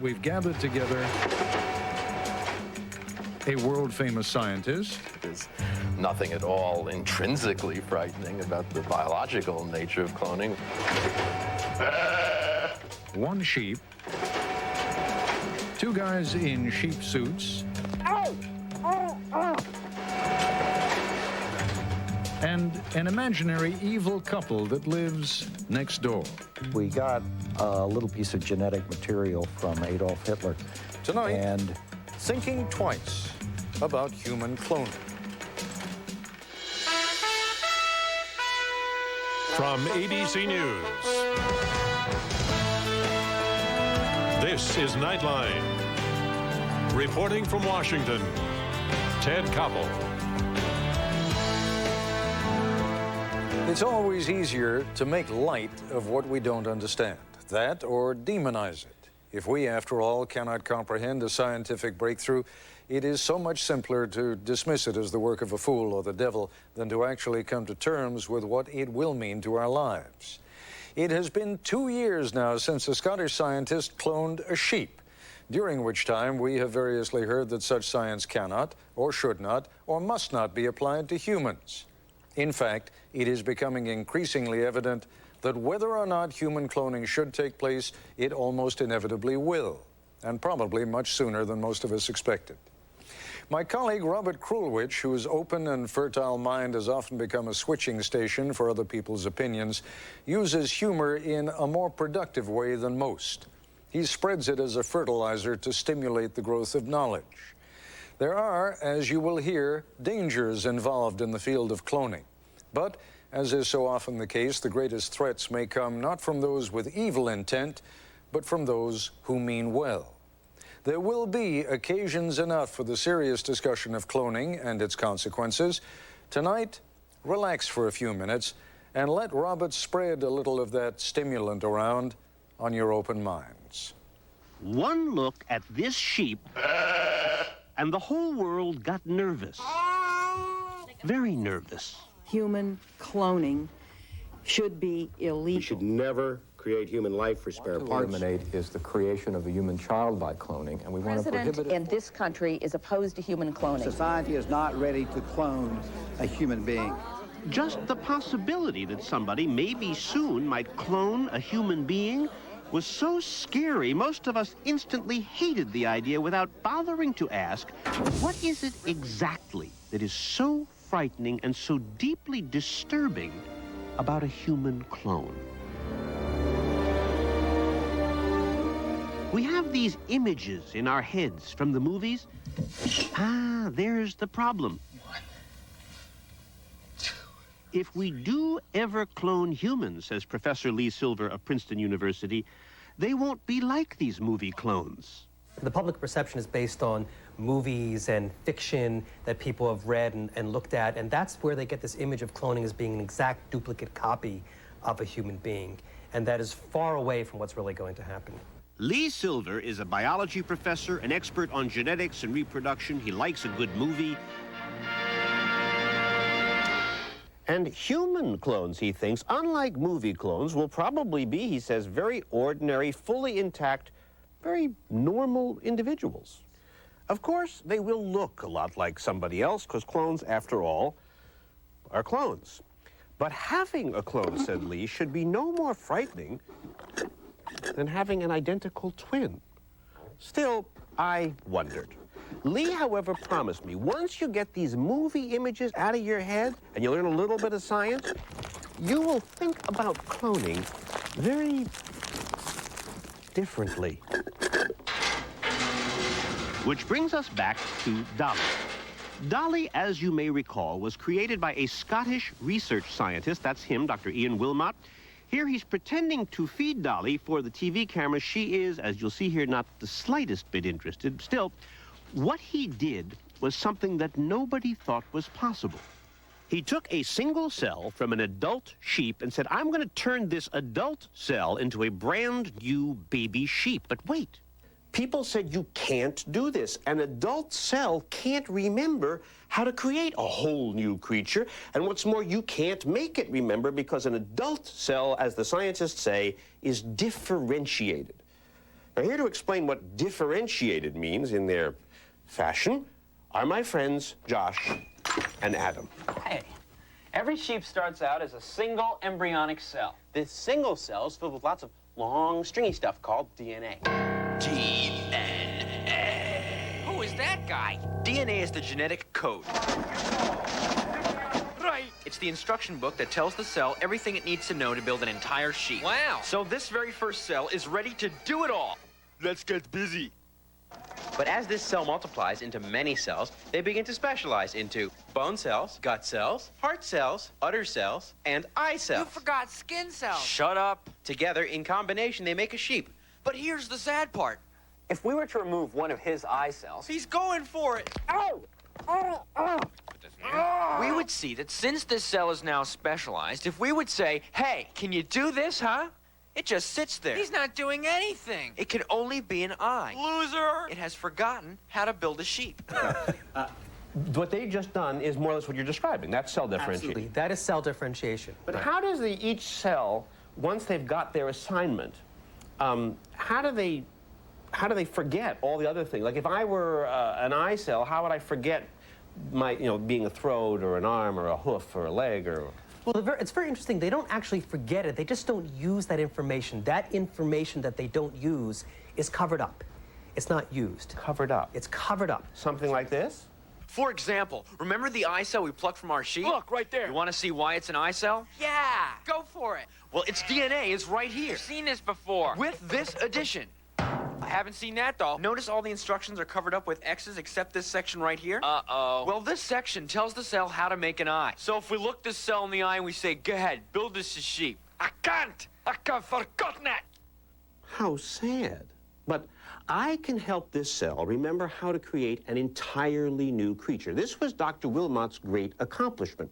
We've gathered together a world-famous scientist. There's nothing at all intrinsically frightening about the biological nature of cloning. One sheep, two guys in sheep suits, and an imaginary evil couple that lives next door. We got a little piece of genetic material from Adolf Hitler. Tonight, and thinking twice about human cloning. From ABC News, this is Nightline. Reporting from Washington, Ted Koppel. It's always easier to make light of what we don't understand. That or demonize it. If we, after all, cannot comprehend a scientific breakthrough, it is so much simpler to dismiss it as the work of a fool or the devil than to actually come to terms with what it will mean to our lives. It has been 2 years now since a Scottish scientist cloned a sheep, during which time we have variously heard that such science cannot, or should not, or must not be applied to humans. In fact, it is becoming increasingly evident that whether or not human cloning should take place, it almost inevitably will, and probably much sooner than most of us expected. My colleague Robert Krulwich, whose open and fertile mind has often become a switching station for other people's opinions, uses humor in a more productive way than most. He spreads it as a fertilizer to stimulate the growth of knowledge. There are, as you will hear, dangers involved in the field of cloning. But, as is so often the case, the greatest threats may come not from those with evil intent, but from those who mean well. There will be occasions enough for the serious discussion of cloning and its consequences. Tonight, relax for a few minutes and let Robert spread a little of that stimulant around on your open minds. One look at this sheep, and the whole world got nervous. Very nervous. Human cloning should be illegal. We should never create human life for spare parts. Eliminate is the creation of a human child by cloning, and we want to prohibit it. The president in this country is opposed to human cloning. Society is not ready to clone a human being. Just the possibility that somebody, maybe soon, might clone a human being was so scary, most of us instantly hated the idea without bothering to ask, what is it exactly that is so frightening and so deeply disturbing about a human clone? We have these images in our heads from the movies. There's the problem. If we do ever clone humans, says Professor Lee Silver of Princeton University, they won't be like these movie clones. The public perception is based on movies and fiction that people have read and looked at, and that's where they get this image of cloning as being an exact duplicate copy of a human being, and that is far away from what's really going to happen. Lee Silver is a biology professor, an expert on genetics and reproduction. He likes a good movie. And human clones, he thinks, unlike movie clones, will probably be, he says, very ordinary, fully intact, very normal individuals. Of course, they will look a lot like somebody else, because clones, after all, are clones. But having a clone, said Lee, should be no more frightening than having an identical twin. Still, I wondered. Lee, however, promised me, once you get these movie images out of your head and you learn a little bit of science, you will think about cloning very differently. Which brings us back to Dolly. Dolly, as you may recall, was created by a Scottish research scientist. That's him, Dr. Ian Wilmot. Here he's pretending to feed Dolly for the TV camera. She is, as you'll see here, not the slightest bit interested. Still, what he did was something that nobody thought was possible. He took a single cell from an adult sheep and said, I'm going to turn this adult cell into a brand new baby sheep. But wait, people said you can't do this. An adult cell can't remember how to create a whole new creature. And what's more, you can't make it remember because an adult cell, as the scientists say, is differentiated. Now, here to explain what differentiated means in their fashion are my friends Josh and Adam. Hey, every sheep starts out as a single embryonic cell. This single cell is filled with lots of long, stringy stuff called DNA. DNA. Who is that guy? DNA is the genetic code. Right. It's the instruction book that tells the cell everything it needs to know to build an entire sheep. Wow. So this very first cell is ready to do it all. Let's get busy. But as this cell multiplies into many cells, they begin to specialize into bone cells, gut cells, heart cells, udder cells, and eye cells. You forgot skin cells. Shut up. Together, in combination, they make a sheep. But here's the sad part. If we were to remove one of his eye cells... He's going for it. Oh! Oh! Oh! We would see that since this cell is now specialized, if we would say, hey, can you do this, huh? It just sits there. He's not doing anything. It can only be an eye. Loser! It has forgotten how to build a sheep. What they've just done is more or less what you're describing. That's cell differentiation. Absolutely. That is cell differentiation. But how does each cell, once they've got their assignment, how do they forget all the other things? Like if I were an eye cell, how would I forget my, being a throat or an arm or a hoof or a leg or... Well, it's very interesting. They don't actually forget it. They just don't use that information. That information that they don't use is covered up. It's not used. Covered up? It's covered up. Something like this? For example, remember the eye cell we plucked from our sheep? Look, right there. You want to see why it's an eye cell? Yeah, go for it. Well, its DNA is right here. I've seen this before. With this addition. I haven't seen that, though. Notice all the instructions are covered up with X's except this section right here? Uh-oh. Well, this section tells the cell how to make an eye. So if we look this cell in the eye and we say, go ahead, build this a sheep. I can't. I've forgotten it. How sad. But I can help this cell remember how to create an entirely new creature. This was Dr. Wilmot's great accomplishment.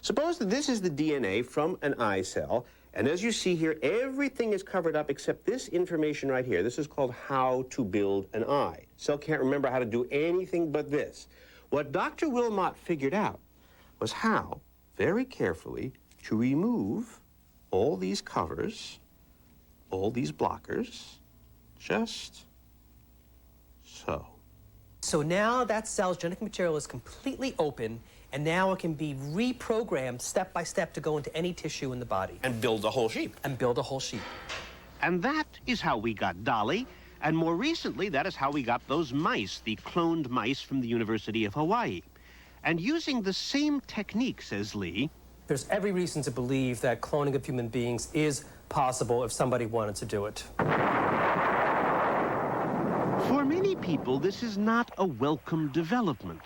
Suppose that this is the DNA from an eye cell, and as you see here, everything is covered up except this information right here. This is called how to build an eye. Cell can't remember how to do anything but this. What Dr. Wilmot figured out was how, very carefully, to remove all these covers, all these blockers, just so. So now that cell's genetic material is completely open, and now it can be reprogrammed step by step to go into any tissue in the body. And build a whole sheep. And build a whole sheep. And that is how we got Dolly, and more recently, that is how we got those mice, the cloned mice from the University of Hawaii. And using the same technique, says Lee, there's every reason to believe that cloning of human beings is possible if somebody wanted to do it. For many people, this is not a welcome development.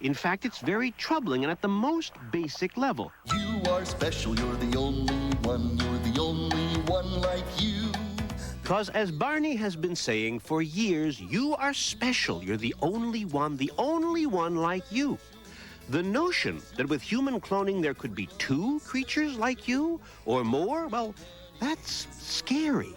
In fact, it's very troubling and at the most basic level. You are special, you're the only one like you. Because as Barney has been saying for years, you are special, you're the only one like you. The notion that with human cloning there could be two creatures like you, or more, well, that's scary.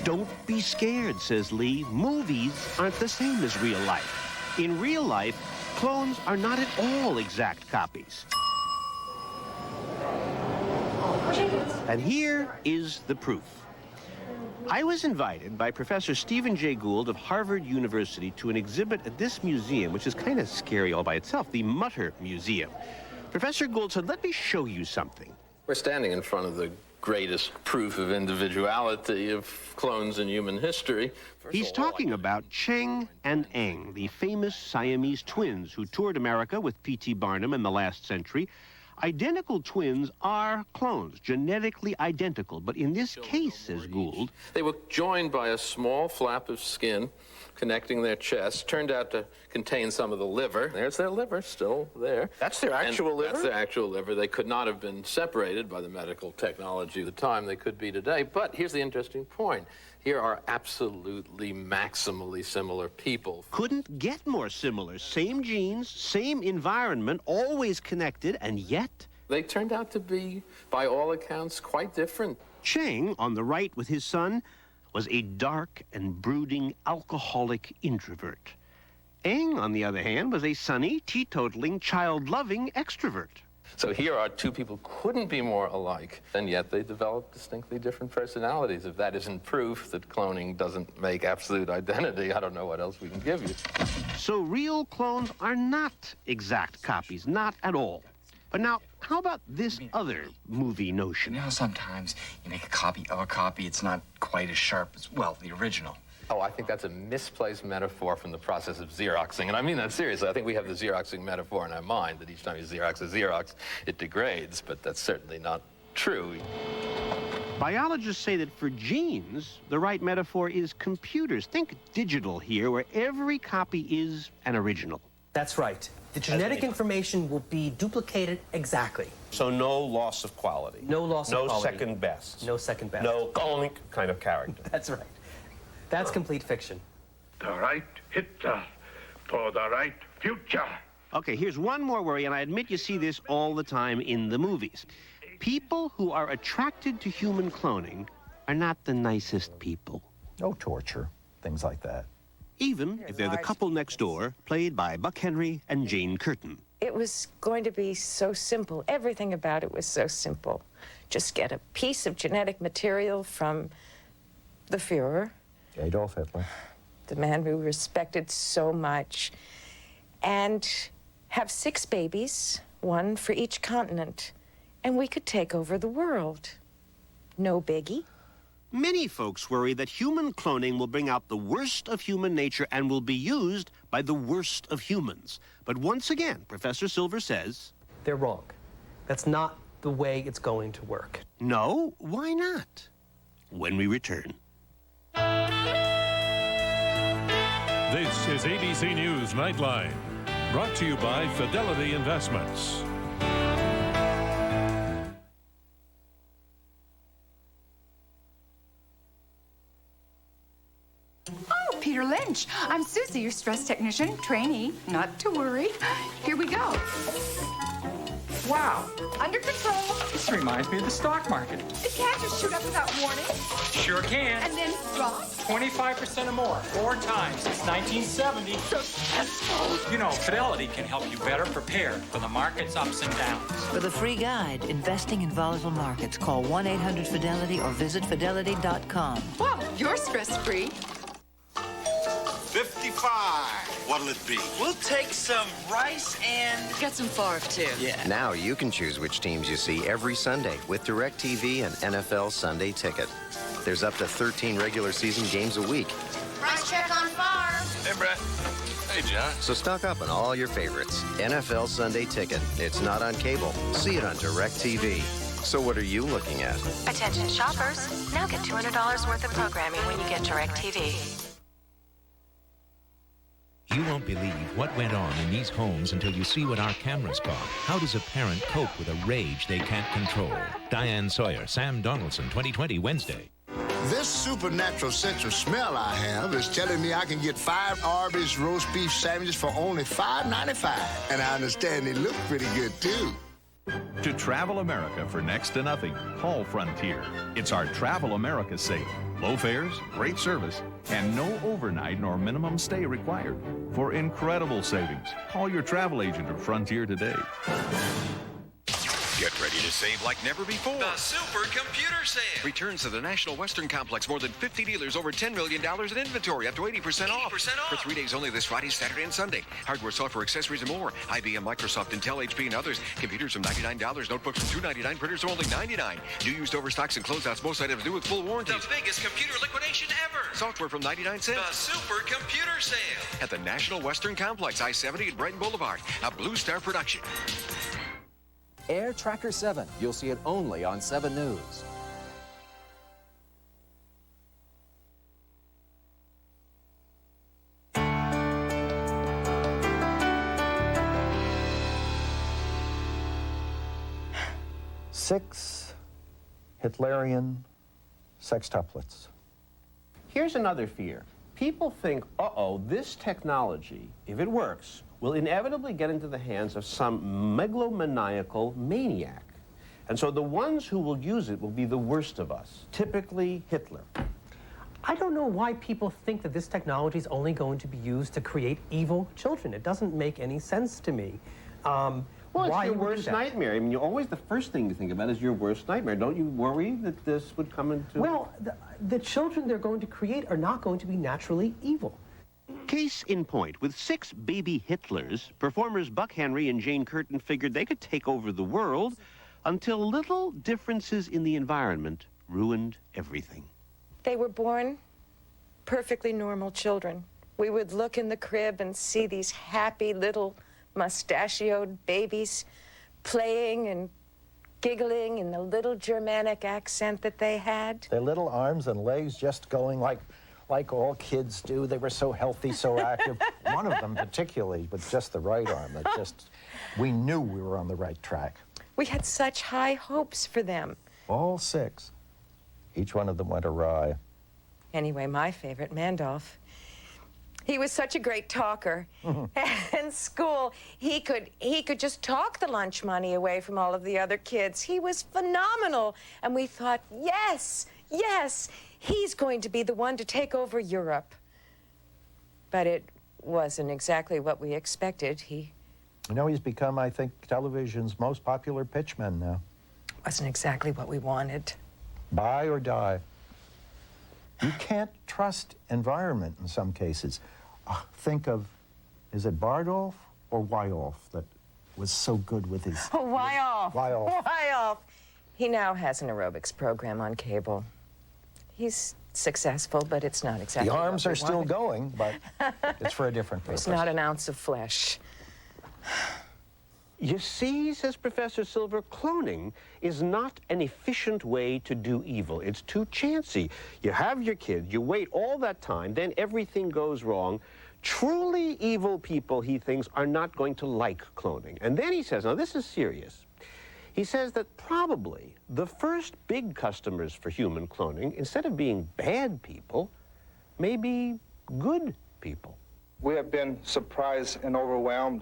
Don't be scared, says Lee. Movies aren't the same as real life. In real life, clones are not at all exact copies. And here is the proof. I was invited by Professor Stephen Jay Gould of Harvard University to an exhibit at this museum, which is kind of scary all by itself, the Mutter Museum. Professor Gould said, let me show you something. We're standing in front of the greatest proof of individuality of clones in human history. He's talking about Cheng and Eng, the famous Siamese twins who toured America with P.T. Barnum in the last century. Identical twins are clones, genetically identical, but in this case, says Gould, they were joined by a small flap of skin connecting their chests, turned out to contain some of the liver. There's their liver still there. That's their actual liver? That's their actual liver. They could not have been separated by the medical technology at the time they could be today. But here's the interesting point. Here are absolutely, maximally similar people. Couldn't get more similar. Same genes, same environment, always connected, and yet... they turned out to be, by all accounts, quite different. Cheng, on the right with his son, was a dark and brooding alcoholic introvert. Eng, on the other hand, was a sunny, teetotaling, child-loving extrovert. So here are two people couldn't be more alike, and yet they develop distinctly different personalities. If that isn't proof that cloning doesn't make absolute identity, I don't know what else we can give you. So real clones are not exact copies, not at all. But now, how about this other movie notion? You know, sometimes you make a copy of a copy, it's not quite as sharp as, well, the original. Oh, I think that's a misplaced metaphor from the process of Xeroxing. And I mean that seriously. I think we have the Xeroxing metaphor in our mind, that each time you Xerox a Xerox, it degrades, but that's certainly not true. Biologists say that for genes, the right metaphor is computers. Think digital here, where every copy is an original. That's right. The genetic information will be duplicated exactly. So no loss of quality. No loss of quality. No second best. No second best. No clonic kind of character. That's right. That's complete fiction. The right Hitler for the right future. Okay, here's one more worry, and I admit you see this all the time in the movies. People who are attracted to human cloning are not the nicest people. No torture, things like that. Even if they're the couple next door, played by Buck Henry and Jane Curtin. It was going to be so simple. Everything about it was so simple. Just get a piece of genetic material from the Führer, Adolf Hitler, the man we respected so much, and have 6 babies, 1 for each continent, and we could take over the world. No biggie. Many folks worry that human cloning will bring out the worst of human nature and will be used by the worst of humans. But once again, Professor Silver says... They're wrong. That's not the way it's going to work. No? Why not? When we return. This is ABC News Nightline, brought to you by Fidelity Investments. Oh, Peter Lynch. I'm Susie, your stress technician, trainee. Not to worry. Here we go. Wow. Under control. This reminds me of the stock market. It can't just shoot up without warning. Sure can. And then drop. 25% or more, 4 times since 1970. Successful. You know, Fidelity can help you better prepare for the market's ups and downs. For the free guide, Investing in Volatile Markets, call 1-800-FIDELITY or visit fidelity.com. Wow, you're stress-free. 55. What'll it be? We'll take some rice and... Get some Favre, too. Yeah. Now you can choose which teams you see every Sunday with DirecTV and NFL Sunday Ticket. There's up to 13 regular season games a week. Price check on Favre. Hey, Brett. Hey, John. So stock up on all your favorites. NFL Sunday Ticket. It's not on cable. See it on DirecTV. So what are you looking at? Attention shoppers. Now get $200 worth of programming when you get DirecTV. You won't believe what went on in these homes until you see what our cameras caught. How does a parent cope with a rage they can't control? Diane Sawyer, Sam Donaldson, 2020, Wednesday. This supernatural sense of smell I have is telling me I can get 5 Arby's roast beef sandwiches for only $5.95. And I understand they look pretty good, too. To Travel America for next to nothing, call Frontier. It's our Travel America sale. Low fares, great service, and no overnight nor minimum stay required. For incredible savings, call your travel agent or Frontier today. Get ready to save like never before. The Super Computer Sale returns to the National Western Complex. More than 50 dealers, over $10 million in inventory, up to 80% off. For 3 days only this Friday, Saturday, and Sunday. Hardware, software, accessories, and more. IBM, Microsoft, Intel, HP, and others. Computers from $99, notebooks from $299, printers from only $99. New, used, overstocks, and closeouts. Most items new with full warranties. The biggest computer liquidation ever. Software from 99 cents. The Super Computer Sale at the National Western Complex, I-70 at Brighton Boulevard. A Blue Star production. Air Tracker 7. You'll see it only on 7 News. Six Hitlerian sextuplets. Here's another fear. People think, uh-oh, this technology, if it works, will inevitably get into the hands of some megalomaniacal maniac. And so the ones who will use it will be the worst of us, typically Hitler. I don't know why people think that this technology is only going to be used to create evil children. It doesn't make any sense to me. Well, it's why your you would do worst that. nightmare. I mean, you always, the first thing you think about is your worst nightmare. Don't you worry that this would come into... Well, the children they're going to create are not going to be naturally evil. Case in point, with 6 baby Hitlers, performers Buck Henry and Jane Curtin figured they could take over the world until little differences in the environment ruined everything. They were born perfectly normal children. We would look in the crib and see these happy little mustachioed babies playing and giggling in the little Germanic accent that they had. Their little arms and legs just going like all kids do. They were so healthy, so active. One of them particularly with just the right arm. That just, we knew we were on the right track. We had such high hopes for them. All 6. Each one of them went awry. Anyway, my favorite, Mandolph. He was such a great talker. In school, he could just talk the lunch money away from all of the other kids. He was phenomenal. And we thought, yes, yes, he's going to be the one to take over Europe. But it wasn't exactly what we expected. You know, he's become, I think, television's most popular pitchman now. Wasn't exactly what we wanted. Buy or die. You can't trust environment in some cases. Think of, is it Bardolph or Wyolf that was so good with his... Wyolf. Wyolf. Wyolf. He now has an aerobics program on cable. He's successful, but it's not exactly The arms what we are still wanted. going, but it's for a different purpose. There's not an ounce of flesh. You see, says Professor Silver, cloning is not an efficient way to do evil. It's too chancy. You have your kid, you wait all that time, then everything goes wrong. Truly evil people, he thinks, are not going to like cloning. And then he says, now this is serious. He says that probably the first big customers for human cloning, instead of being bad people, may be good people. We have been surprised and overwhelmed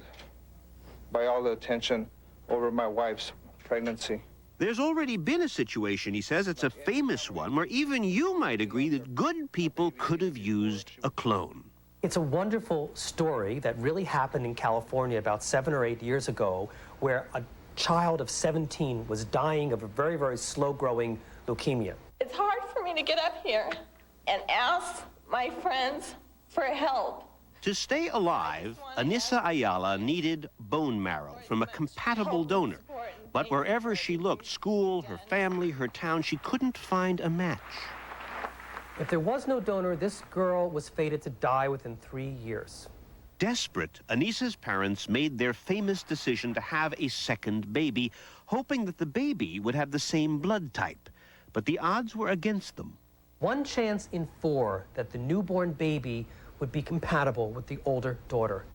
by all the attention over my wife's pregnancy. There's already been a situation, he says, it's a famous one, where even you might agree that good people could have used a clone. It's a wonderful story that really happened in California about 7 or 8 years ago, where a child of 17 was dying of a very, very slow-growing leukemia. It's hard for me to get up here and ask my friends for help. To stay alive, Anissa Ayala needed bone marrow from a compatible donor. But wherever she looked, school, her family, her town, she couldn't find a match. If there was no donor, this girl was fated to die within 3 years. Desperate, Anissa's parents made their famous decision to have a second baby, hoping that the baby would have the same blood type. But the odds were against them. 1 chance in 4 that the newborn baby would be compatible with the older daughter.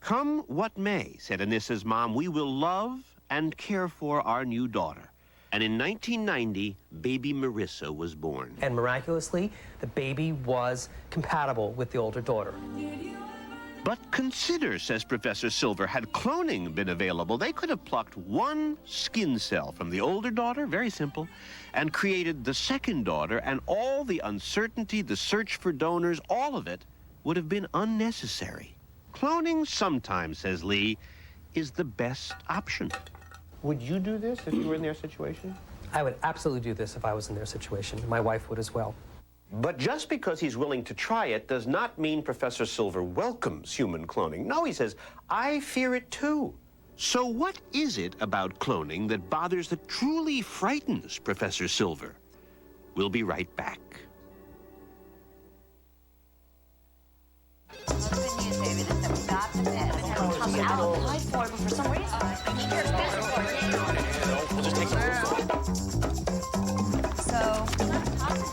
Come what may, said Anissa's mom, we will love and care for our new daughter. And in 1990, baby Marissa was born. And miraculously, the baby was compatible with the older daughter. But consider, says Professor Silver, had cloning been available, they could have plucked 1 skin cell from the older daughter, very simple, and created the second daughter, and all the uncertainty, the search for donors, all of it would have been unnecessary. Cloning sometimes, says Lee, is the best option. Would you do this if you were in their situation? I would absolutely do this if I was in their situation. My wife would as well. But just because he's willing to try it does not mean Professor Silver welcomes human cloning. No, he says, I fear it too. So what is it about cloning that bothers, that truly frightens Professor Silver? We'll be right back.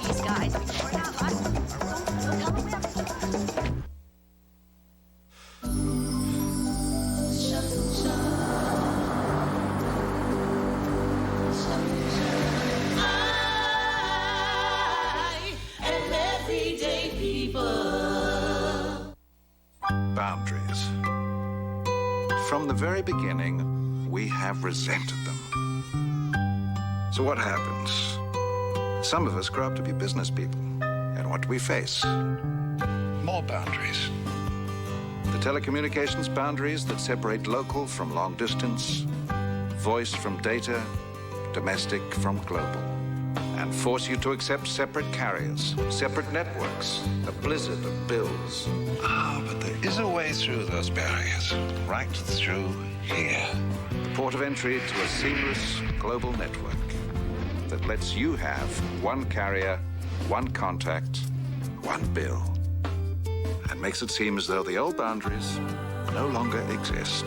These guys, Boundaries. From the very beginning, we have resented them. So what happens? Some of us grow up to be business people. And what do we face? More boundaries. The The telecommunications boundaries that separate local from long distance, voice from data, domestic from global, and force you to accept separate carriers, separate networks, a blizzard of bills. Ah, but there is a way through those barriers, right through here. The port of entry to a seamless global network that lets you have one carrier, one contact, one bill, and makes it seem as though the old boundaries no longer exist.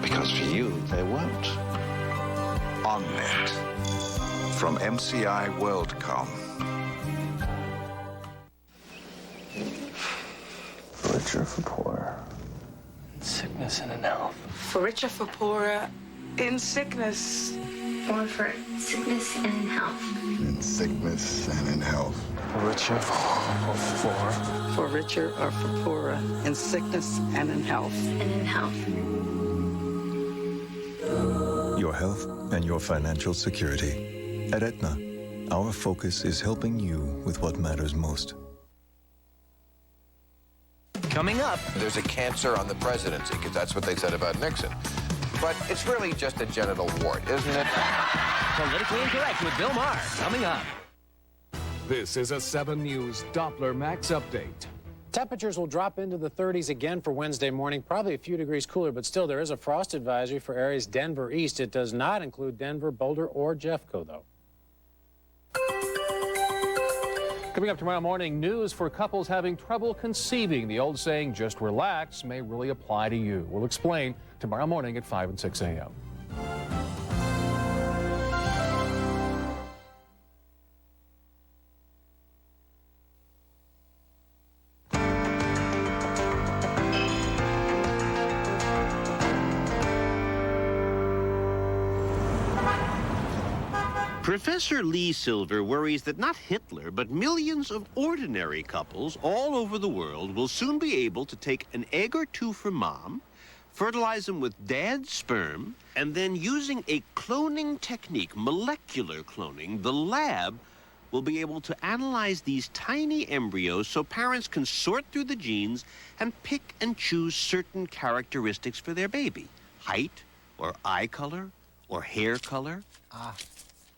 Because for you, they won't. OnNet from MCI WorldCom. For richer, for poorer, in sickness and in health. For richer, for poorer, in sickness. Or for sickness and in health. In sickness and in health. For richer, or for. For richer or for poorer, in sickness and in health. And in health. Your health and your financial security. At Aetna, our focus is helping you with what matters most. Coming up, there's a cancer on the presidency, because that's what they said about Nixon. But it's really just a genital wart, isn't it? Politically Incorrect with Bill Maher, coming up. This is a 7 News Doppler Max Update. Temperatures will drop into the 30s again for Wednesday morning, probably a few degrees cooler, but still there is a frost advisory for areas Denver east. It does not include Denver, Boulder, or Jeffco, though. Coming up tomorrow morning, news for couples having trouble conceiving. The old saying, just relax, may really apply to you. We'll explain tomorrow morning at 5 and 6 a.m. Professor Lee Silver worries that not Hitler, but millions of ordinary couples all over the world will soon be able to take an egg or two from mom, fertilize them with dad's sperm, and then using a cloning technique, molecular cloning, the lab will be able to analyze these tiny embryos so parents can sort through the genes and pick and choose certain characteristics for their baby. Height, or eye color, or hair color.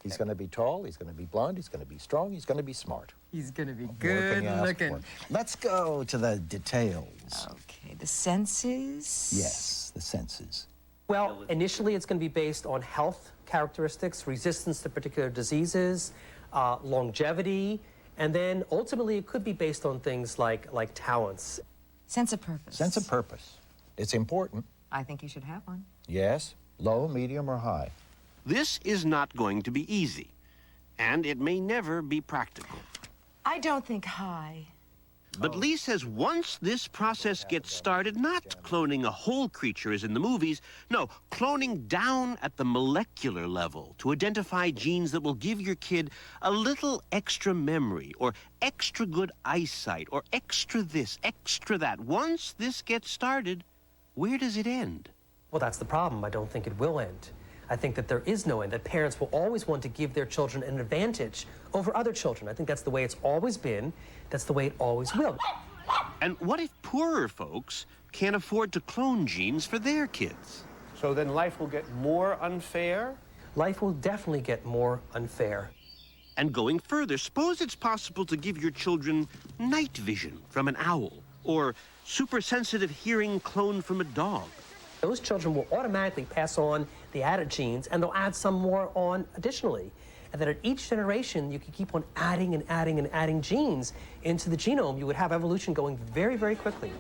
He's going to be tall, he's going to be blonde, he's going to be strong, he's going to be smart. He's going to be good looking. Let's go to the details. Okay, the senses? Yes, the senses. Well, initially it's going to be based on health characteristics, resistance to particular diseases, longevity, and then ultimately it could be based on things like talents. Sense of purpose. Sense of purpose. It's important. I think you should have one. Yes, low, medium, or high. This is not going to be easy, and it may never be practical. I don't think high. But Lee says once this process gets started, not cloning a whole creature as in the movies, no, cloning down at the molecular level to identify genes that will give your kid a little extra memory, or extra good eyesight, or extra this, extra that. Once this gets started, where does it end? Well, that's the problem. I don't think it will end. I think that there is no end, that parents will always want to give their children an advantage over other children. I think that's the way it's always been. That's the way it always will. And what if poorer folks can't afford to clone genes for their kids? So then life will get more unfair? Life will definitely get more unfair. And going further, suppose it's possible to give your children night vision from an owl, or super sensitive hearing cloned from a dog. Those children will automatically pass on the added genes, and they'll add some more on additionally. And then at each generation, you can keep on adding and adding and adding genes into the genome. You would have evolution going very, very quickly.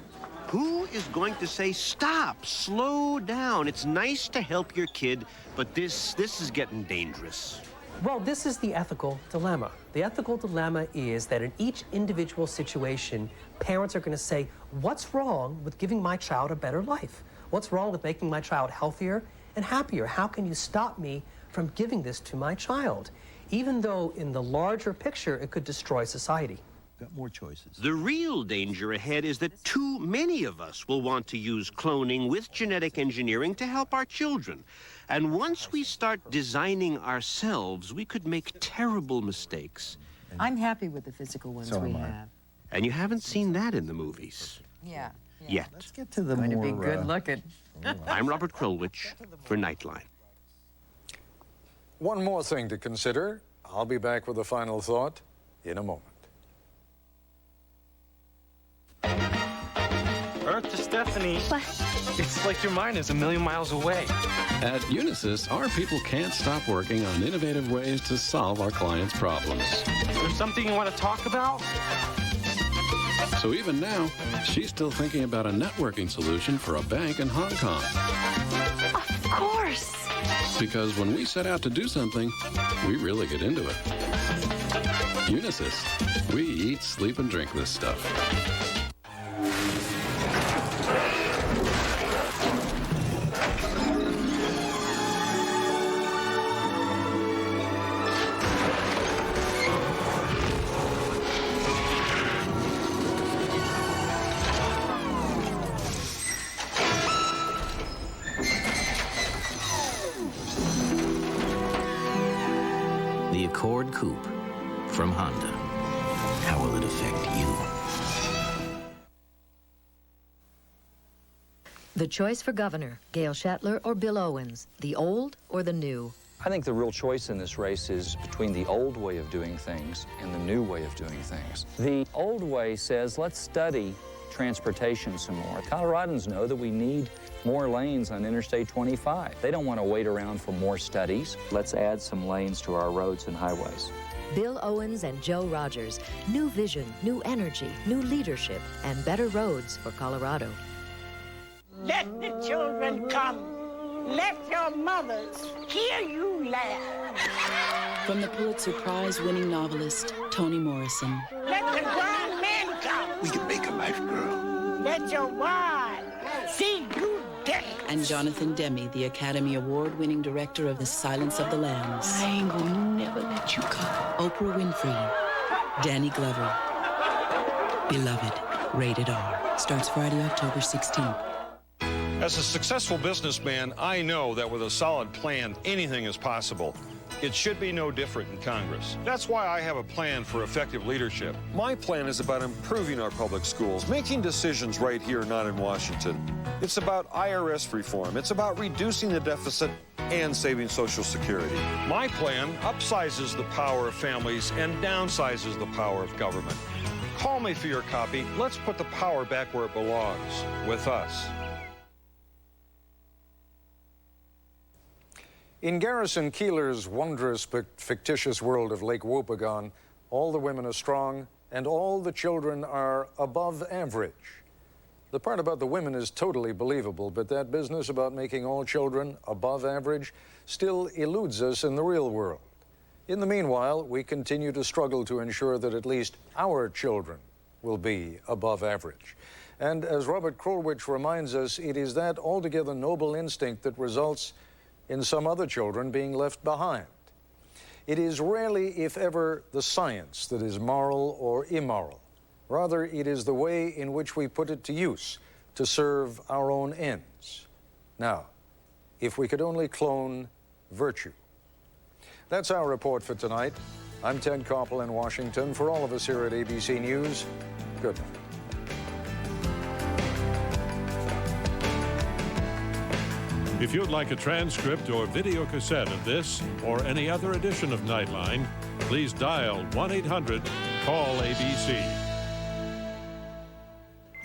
Who is going to say, stop, slow down? It's nice to help your kid, but this is getting dangerous. Well, this is the ethical dilemma. The ethical dilemma is that in each individual situation, parents are going to say, what's wrong with giving my child a better life? What's wrong with making my child healthier and happier? How can you stop me from giving this to my child? Even though in the larger picture, it could destroy society. Got more choices. The real danger ahead is that too many of us will want to use cloning with genetic engineering to help our children. And once we start designing ourselves, we could make terrible mistakes. I'm happy with the physical ones we have. And you haven't seen that in the movies. Yeah. Yet. Let's get to the Going more... to be good looking. I'm Robert Krulwich for Nightline. One more thing to consider. I'll be back with a final thought in a moment. Earth to Stephanie. What? It's like your mind is a million miles away. At Unisys, our people can't stop working on innovative ways to solve our clients' problems. Is there something you want to talk about? So even now, she's still thinking about a networking solution for a bank in Hong Kong. Of course. Because when we set out to do something, we really get into it. Unisys. We eat, sleep, and drink this stuff. The Accord Coupe from Honda. How will it affect you? The choice for governor, Gail Shetler or Bill Owens, the old or the new? I think the real choice in this race is between the old way of doing things and the new way of doing things. The old way says, let's study transportation some more. Coloradans know that we need more lanes on Interstate 25. They don't want to wait around for more studies. Let's add some lanes to our roads and highways. Bill Owens and Joe Rogers. New vision, new energy, new leadership, and better roads for Colorado. Let the children come. Let your mothers hear you laugh. From the Pulitzer Prize-winning novelist, Toni Morrison. Let the grown men come. We can make a nice girl. Let your wives see you dead. And Jonathan Demme, the Academy Award-winning director of The Silence of the Lambs. I ain't gonna never let you go. Oprah Winfrey. Danny Glover. Beloved. Rated R. Starts Friday, October 16th. As a successful businessman, I know that with a solid plan, anything is possible. It should be no different in Congress. That's why I have a plan for effective leadership. My plan is about improving our public schools, making decisions right here, not in Washington. It's about IRS reform. It's about reducing the deficit and saving Social Security. My plan upsizes the power of families and downsizes the power of government. Call me for your copy. Let's put the power back where it belongs, with us. In Garrison Keillor's wondrous but fictitious world of Lake Wobegon, all the women are strong and all the children are above average. The part about the women is totally believable, but that business about making all children above average still eludes us in the real world. In the meanwhile, we continue to struggle to ensure that at least our children will be above average. And as Robert Krulwich reminds us, it is that altogether noble instinct that results in some other children being left behind. It is rarely, if ever, the science that is moral or immoral. Rather, it is the way in which we put it to use to serve our own ends. Now, if we could only clone virtue. That's our report for tonight. I'm Ted Koppel in Washington. For all of us here at ABC News, good night. If you'd like a transcript or video cassette of this or any other edition of Nightline, please dial 1-800-CALL-ABC.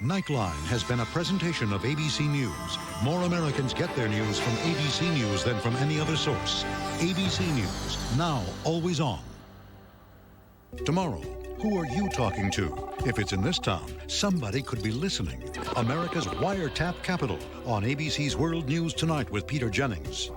Nightline has been a presentation of ABC News. More Americans get their news from ABC News than from any other source. ABC News, now always on. Tomorrow, who are you talking to? If it's in this town, somebody could be listening. America's wiretap capital on ABC's World News Tonight with Peter Jennings.